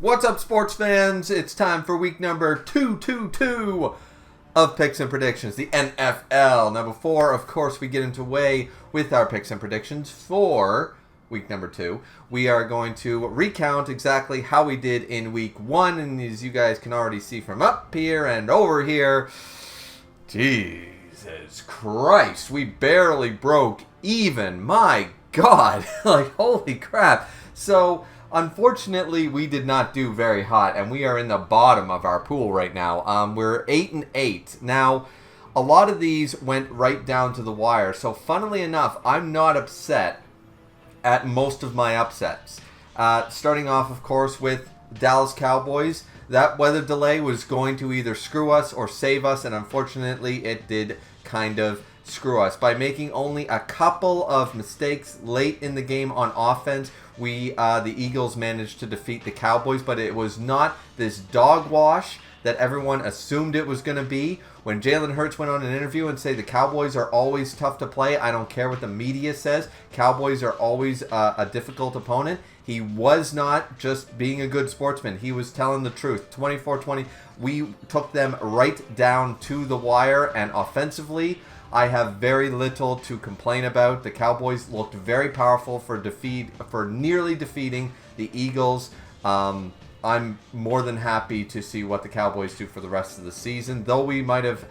What's up, sports fans? It's time for week number 222 of Picks and Predictions, the NFL. Now, before, of course, we get into with our picks and predictions for week number 2, we are going to recount exactly how we did in week 1. And as you guys can already see from up here and over here, Jesus Christ, we barely broke even. My God, like, holy crap. So, unfortunately, we did not do very hot, and we are in the bottom of our pool right now. We're 8-8. Now, a lot of these went right down to the wire. So, funnily enough, I'm not upset at most of my upsets. Starting off, of course, with Dallas Cowboys. That weather delay was going to either screw us or save us, and unfortunately, it did kind of screw us. By making only a couple of mistakes late in the game on offense, the Eagles managed to defeat the Cowboys, but it was not this dog wash that everyone assumed it was going to be. When Jalen Hurts went on an interview and said the Cowboys are always tough to play, I don't care what the media says, Cowboys are always a difficult opponent. He was not just being a good sportsman. He was telling the truth. 24-20, we took them right down to the wire, and offensively, I have very little to complain about. The Cowboys looked very powerful for nearly defeating the Eagles. I'm more than happy to see what the Cowboys do for the rest of the season. Though we might have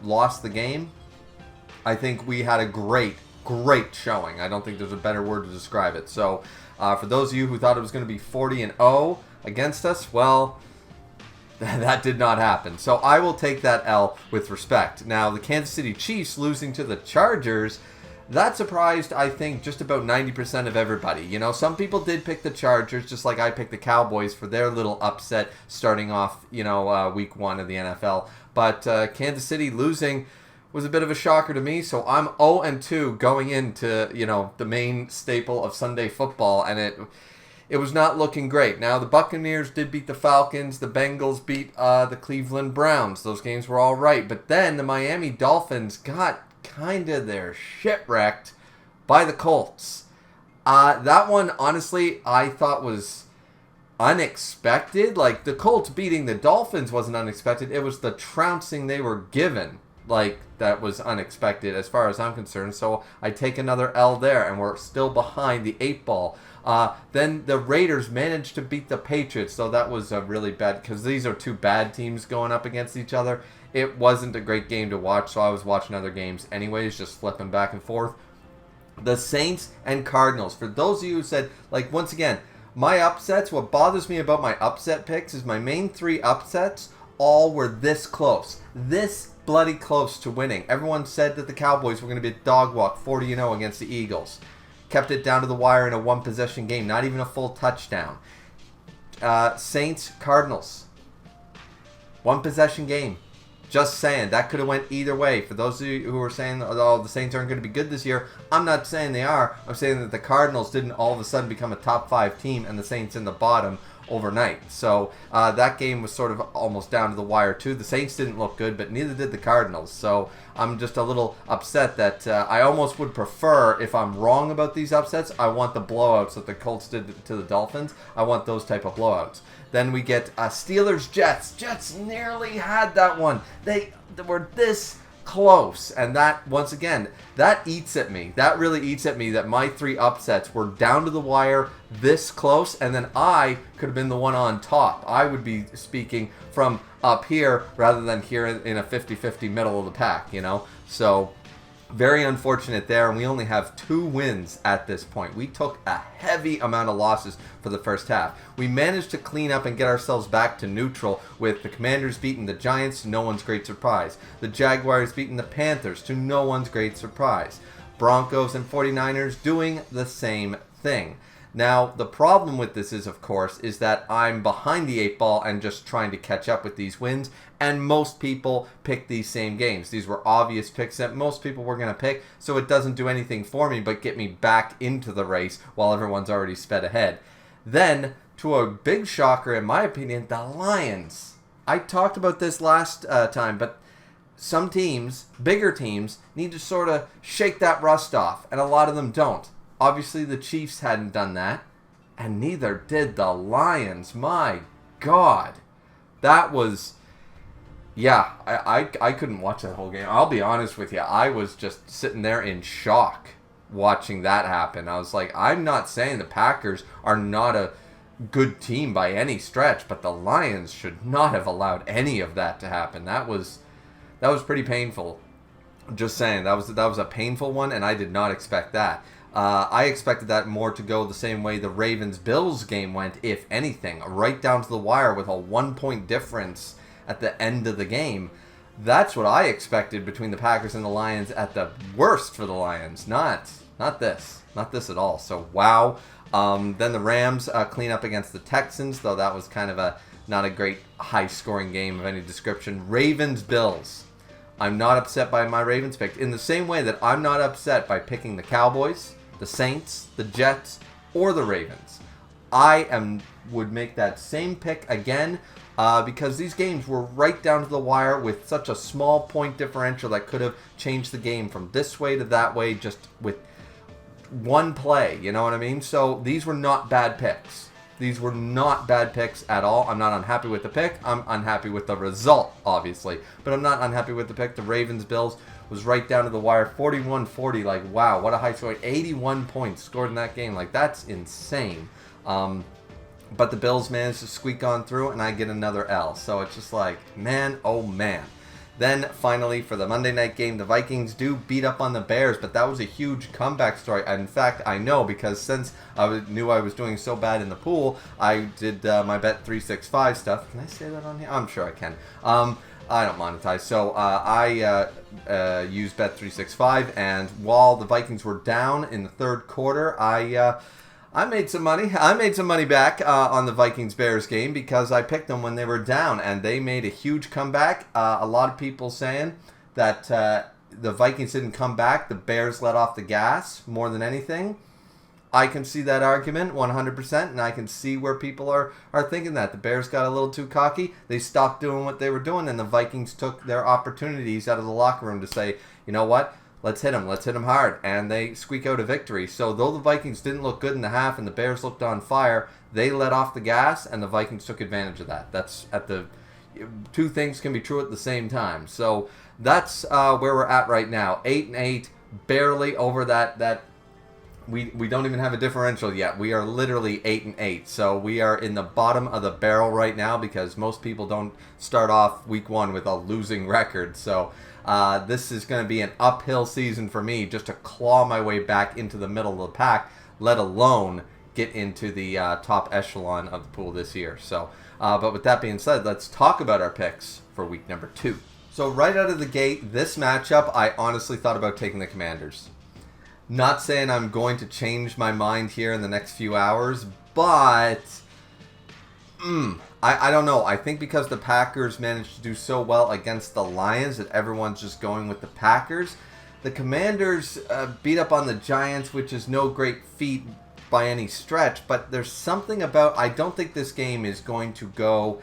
lost the game, I think we had a great showing. I don't think there's a better word to describe it. So, for those of you who thought it was going to be 40-0 against us, well, that did not happen. So I will take that L with respect. Now, the Kansas City Chiefs losing to the Chargers, that surprised, I think, just about 90% of everybody. You know, some people did pick the Chargers, just like I picked the Cowboys for their little upset starting off, week 1 of the NFL. But Kansas City losing was a bit of a shocker to me. So I'm 0-2 going into, the main staple of Sunday football, and it was not looking great. Now, the Buccaneers did beat the Falcons. The Bengals beat the Cleveland Browns. Those games were all right. But then the Miami Dolphins got kind of their shit wrecked by the Colts. That one, honestly, I thought was unexpected. Like, the Colts beating the Dolphins wasn't unexpected. It was the trouncing they were given, that was unexpected as far as I'm concerned. So I take another L there, and we're still behind the 8 ball. Then the Raiders managed to beat the Patriots, so that was really bad because these are two bad teams going up against each other. It wasn't a great game to watch, so I was watching other games anyways, just flipping back and forth. The Saints and Cardinals. For those of you who said, once again, my upsets, what bothers me about my upset picks is my main 3 upsets all were this close. This bloody close to winning. Everyone said that the Cowboys were going to be a dog walk 40-0 against the Eagles. Kept it down to the wire in a 1-possession game, not even a full touchdown. Saints, Cardinals, 1-possession game. Just saying, that could have went either way. For those of you who are saying, oh, the Saints aren't going to be good this year, I'm not saying they are. I'm saying that the Cardinals didn't all of a sudden become a top 5 team and the Saints in the bottom overnight. So that game was sort of almost down to the wire too. The Saints didn't look good, but neither did the Cardinals. So I'm just a little upset that I almost would prefer, if I'm wrong about these upsets, I want the blowouts that the Colts did to the Dolphins. I want those type of blowouts. Then we get Steelers-Jets. Jets nearly had that one. They were this close, and that, once again, that eats at me. That really eats at me that my 3 upsets were down to the wire this close, and then I could have been the one on top. I would be speaking from up here rather than here in a 50-50 middle of the pack, So, very unfortunate there, and we only have 2 wins at this point. We took a heavy amount of losses for the first half. We managed to clean up and get ourselves back to neutral with the Commanders beating the Giants to no one's great surprise. The Jaguars beating the Panthers to no one's great surprise. Broncos and 49ers doing the same thing. Now, the problem with this is, of course, is that I'm behind the 8 ball and just trying to catch up with these wins, and most people pick these same games. These were obvious picks that most people were going to pick, so it doesn't do anything for me but get me back into the race while everyone's already sped ahead. Then, to a big shocker, in my opinion, the Lions. I talked about this last time, but some teams, bigger teams, need to sort of shake that rust off, and a lot of them don't. Obviously, the Chiefs hadn't done that. and neither did the Lions. My God. That was... Yeah, I couldn't watch that whole game. I'll be honest with you. I was just sitting there in shock watching that happen. I was like, I'm not saying the Packers are not a good team by any stretch, but the Lions should not have allowed any of that to happen. That was pretty painful. Just saying, that was a painful one, and I did not expect that. I expected that more to go the same way the Ravens-Bills game went, if anything, right down to the wire with a 1-point difference at the end of the game. That's what I expected between the Packers and the Lions at the worst for the Lions. Not this at all. So wow. Then the Rams clean up against the Texans, though that was kind of not a great high-scoring game of any description. Ravens-Bills. I'm not upset by my Ravens pick in the same way that I'm not upset by picking the Cowboys, the Saints, the Jets, or the Ravens. I would make that same pick again because these games were right down to the wire with such a small point differential that could have changed the game from this way to that way just with one play. You know what I mean? So these were not bad picks. These were not bad picks at all. I'm not unhappy with the pick. I'm unhappy with the result, obviously. But I'm not unhappy with the pick. The Ravens-Bills was right down to the wire. 41-40. Like, wow, what a high score. 81 points scored in that game. Like, that's insane. But the Bills managed to squeak on through, and I get another L. So it's just like, man, oh man. Then, finally, for the Monday night game, the Vikings do beat up on the Bears, but that was a huge comeback story. In fact, I know, because since I knew I was doing so bad in the pool, I did my Bet365 stuff. Can I say that on here? I'm sure I can. I don't monetize. So I used Bet365, and while the Vikings were down in the third quarter, I made some money. I made some money back on the Vikings-Bears game because I picked them when they were down, and they made a huge comeback. A lot of people saying that the Vikings didn't come back. The Bears let off the gas more than anything. I can see that argument 100%, and I can see where people are thinking that. The Bears got a little too cocky. They stopped doing what they were doing, and the Vikings took their opportunities out of the locker room to say, you know what? Let's hit them hard, and they squeak out a victory. So though the Vikings didn't look good in the half and the Bears looked on fire, they let off the gas, and the Vikings took advantage of that. That's two things can be true at the same time. So that's where we're at right now. 8-8, barely over that. We don't even have a differential yet. We are literally 8-8. So we are in the bottom of the barrel right now because most people don't start off week one with a losing record. So this is going to be an uphill season for me just to claw my way back into the middle of the pack, let alone get into the top echelon of the pool this year. So, but with that being said, let's talk about our picks for week number 2. So right out of the gate, this matchup, I honestly thought about taking the Commanders. Not saying I'm going to change my mind here in the next few hours, but I don't know. I think because the Packers managed to do so well against the Lions that everyone's just going with the Packers. The Commanders beat up on the Giants, which is no great feat by any stretch, but there's something about, I don't think this game is going to go,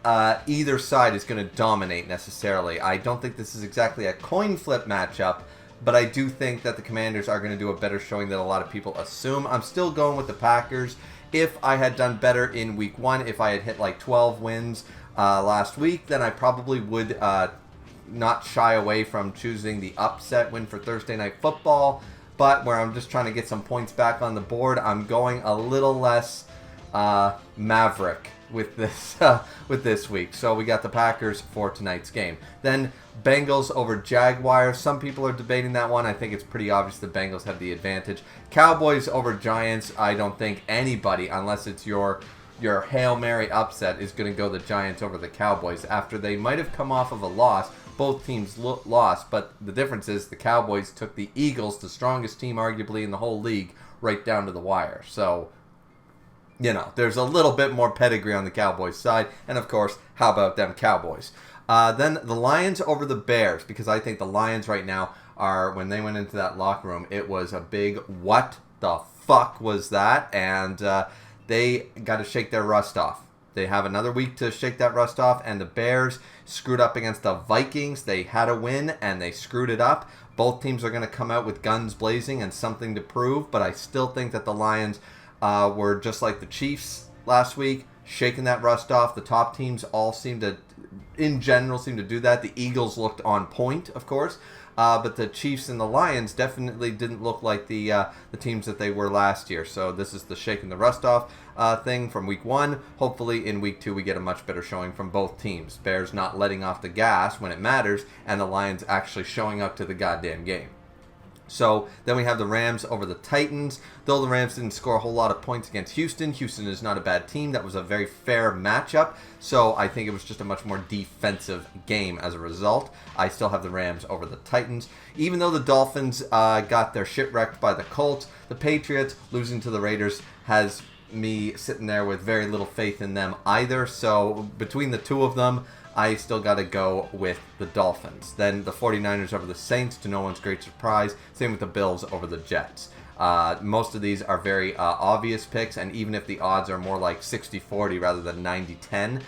either side is going to dominate necessarily. I don't think this is exactly a coin flip matchup, but I do think that the Commanders are going to do a better showing than a lot of people assume. I'm still going with the Packers. If I had done better in week 1, if I had hit like 12 wins last week, then I probably would not shy away from choosing the upset win for Thursday Night Football. But where I'm just trying to get some points back on the board, I'm going a little less maverick with this week. So we got the Packers for tonight's game. Then Bengals over Jaguars. Some people are debating that one. I think it's pretty obvious the Bengals have the advantage. Cowboys over Giants. I don't think anybody, unless it's your Hail Mary upset, is going to go the Giants over the Cowboys after they might have come off of a loss. Both teams lost, but the difference is the Cowboys took the Eagles, the strongest team arguably in the whole league, right down to the wire. So, you know, there's a little bit more pedigree on the Cowboys side. And, of course, how about them Cowboys? Then the Lions over the Bears, because I think the Lions right now are, when they went into that locker room, it was a big, what the fuck was that? And they got to shake their rust off. They have another week to shake that rust off, and the Bears screwed up against the Vikings. They had a win, and they screwed it up. Both teams are going to come out with guns blazing and something to prove, but I still think that the Lions were just like the Chiefs last week, shaking that rust off. The top teams all seem to, in general, seem to do that. The Eagles looked on point, of course. But the Chiefs and the Lions definitely didn't look like the teams that they were last year. So this is the shaking the rust off thing from week 1. Hopefully in week 2 we get a much better showing from both teams. Bears not letting off the gas when it matters, and the Lions actually showing up to the goddamn game. So then we have the Rams over the Titans. Though the Rams didn't score a whole lot of points against Houston, Houston is not a bad team. That was a very fair matchup. So I think it was just a much more defensive game as a result. I still have the Rams over the Titans. Even though the Dolphins got their shit wrecked by the Colts, the Patriots losing to the Raiders has me sitting there with very little faith in them either. So between the two of them, I still got to go with the Dolphins. Then the 49ers over the Saints, to no one's great surprise. Same with the Bills over the Jets. Most of these are very obvious picks, and even if the odds are more like 60-40 rather than 90-10,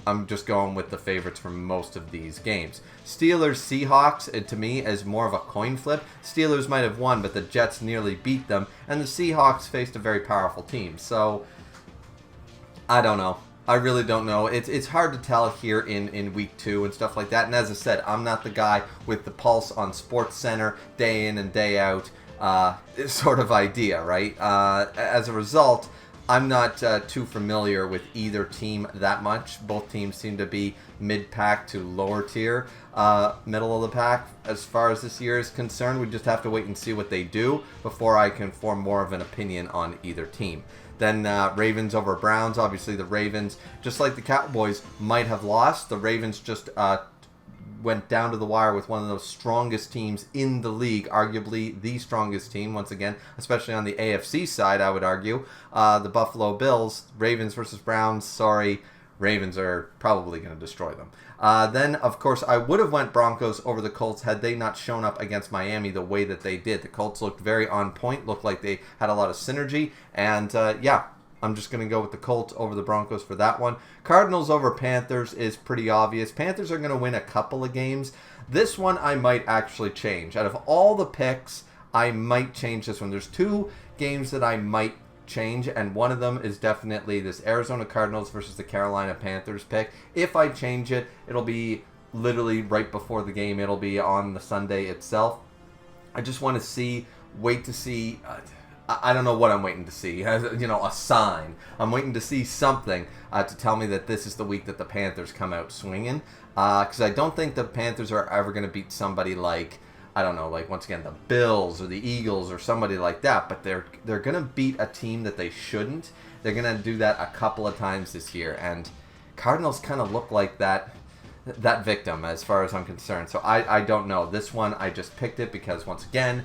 I'm just going with the favorites for most of these games. Steelers-Seahawks, to me, is more of a coin flip. Steelers might have won, but the Jets nearly beat them, and the Seahawks faced a very powerful team. So, I don't know. I really don't know. It's hard to tell here in week 2 and stuff like that. And as I said, I'm not the guy with the pulse on Sports Center day in and day out sort of idea, right? As a result, I'm not too familiar with either team that much. Both teams seem to be mid-pack to lower tier, middle of the pack. As far as this year is concerned, we just have to wait and see what they do before I can form more of an opinion on either team. Then Ravens over Browns. Obviously, the Ravens, just like the Cowboys, might have lost. The Ravens just went down to the wire with one of those strongest teams in the league, arguably the strongest team, once again, especially on the AFC side, I would argue. The Buffalo Bills, Ravens versus Browns, sorry, Ravens are probably going to destroy them. Then, of course, I would have went Broncos over the Colts had they not shown up against Miami the way that they did. The Colts looked very on point, looked like they had a lot of synergy, and yeah, I'm just going to go with the Colts over the Broncos for that one. Cardinals over Panthers is pretty obvious. Panthers are going to win a couple of games. This one I might actually change. Out of all the picks, I might change this one. There's 2 games that I might change, and one of them is definitely this Arizona Cardinals versus the Carolina Panthers pick. If I change it, it'll be literally right before the game. It'll be on the Sunday itself. I just want to wait to see. I don't know what I'm waiting to see. A sign. I'm waiting to see something to tell me that this is the week that the Panthers come out swinging. Because I don't think the Panthers are ever going to beat somebody like, I don't know, like once again the Bills or the Eagles or somebody like that. But they're going to beat a team that they shouldn't. They're going to do that a couple of times this year. And Cardinals kind of look like that victim as far as I'm concerned. So I don't know. This one I just picked it because once again,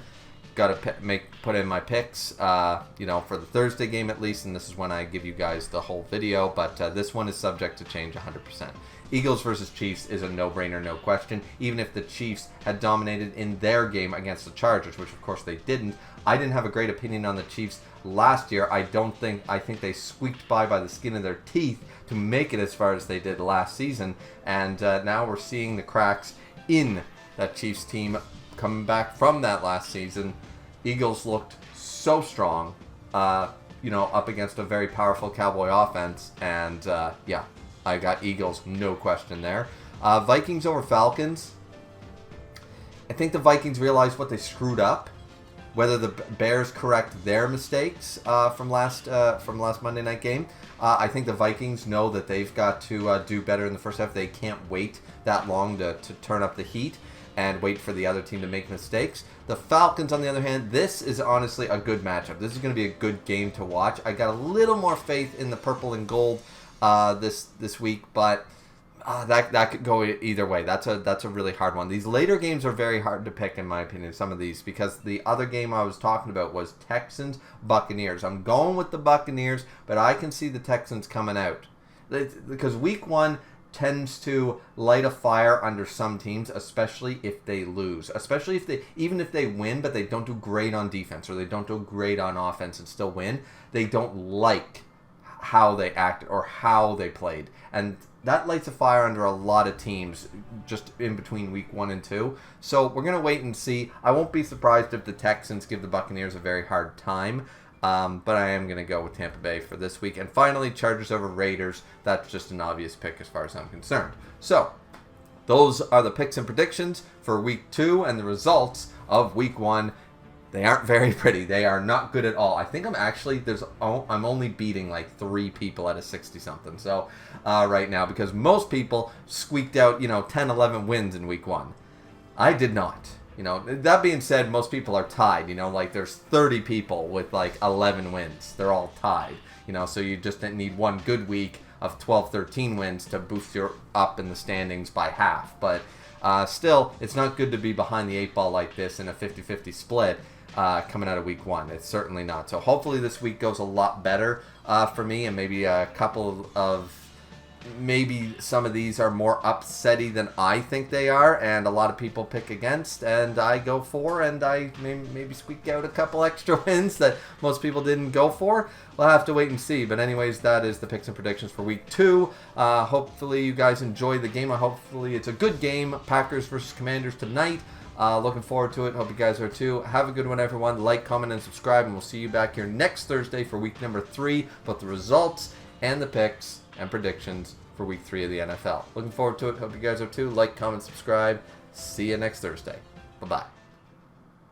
got to put in my picks, for the Thursday game at least, and this is when I give you guys the whole video, but this one is subject to change 100%. Eagles versus Chiefs is a no-brainer, no question. Even if the Chiefs had dominated in their game against the Chargers, which of course they didn't, I didn't have a great opinion on the Chiefs last year. I think they squeaked by the skin of their teeth to make it as far as they did last season, and now we're seeing the cracks in that Chiefs team coming back from that last season. Eagles looked so strong, up against a very powerful Cowboy offense, and yeah, I got Eagles, no question there. Vikings over Falcons. I think the Vikings realized what they screwed up. Whether the Bears correct their mistakes from last Monday night game, I think the Vikings know that they've got to do better in the first half. They can't wait that long to turn up the heat and wait for the other team to make mistakes. The Falcons, on the other hand, this is honestly a good matchup. This is going to be a good game to watch. I got a little more faith in the purple and gold this week, but that could go either way. That's a really hard one. These later games are very hard to pick, in my opinion, some of these, because the other game I was talking about was Texans-Buccaneers. I'm going with the Buccaneers, but I can see the Texans coming out. Because week 1 tends to light a fire under some teams, especially if they lose. Especially even if they win, but they don't do great on defense, or they don't do great on offense and still win, they don't like how they acted or how they played. And that lights a fire under a lot of teams just in between week 1 and 2. So we're going to wait and see. I won't be surprised if the Texans give the Buccaneers a very hard time. But I am going to go with Tampa Bay for this week. And finally, Chargers over Raiders. That's just an obvious pick as far as I'm concerned. So, those are the picks and predictions for Week 2 and the results of Week 1. They aren't very pretty. They are not good at all. I think I'm only beating like 3 people out of 60-something. So, right now, because most people squeaked out, 10, 11 wins in Week 1. I did not. That being said, most people are tied. Like there's 30 people with like 11 wins. They're all tied. So you just need one good week of 12, 13 wins to boost you up in the standings by half. But still, it's not good to be behind the 8 ball like this in a 50-50 split coming out of Week 1. It's certainly not. So hopefully this week goes a lot better for me, and maybe a couple of maybe some of these are more upsetty than I think they are, and a lot of people pick against, and I go for, and I maybe squeak out a couple extra wins that most people didn't go for. We'll have to wait and see. But anyways, that is the picks and predictions for Week 2. Hopefully you guys enjoy the game. Hopefully it's a good game. Packers versus Commanders tonight. Looking forward to it. Hope you guys are too. Have a good one, everyone. Like, comment, and subscribe, and we'll see you back here next Thursday for week number 3, both the results and the picks and predictions for Week 3 of the NFL. Looking forward to it. Hope you guys are too. Like, comment, subscribe. See you next Thursday. Bye-bye.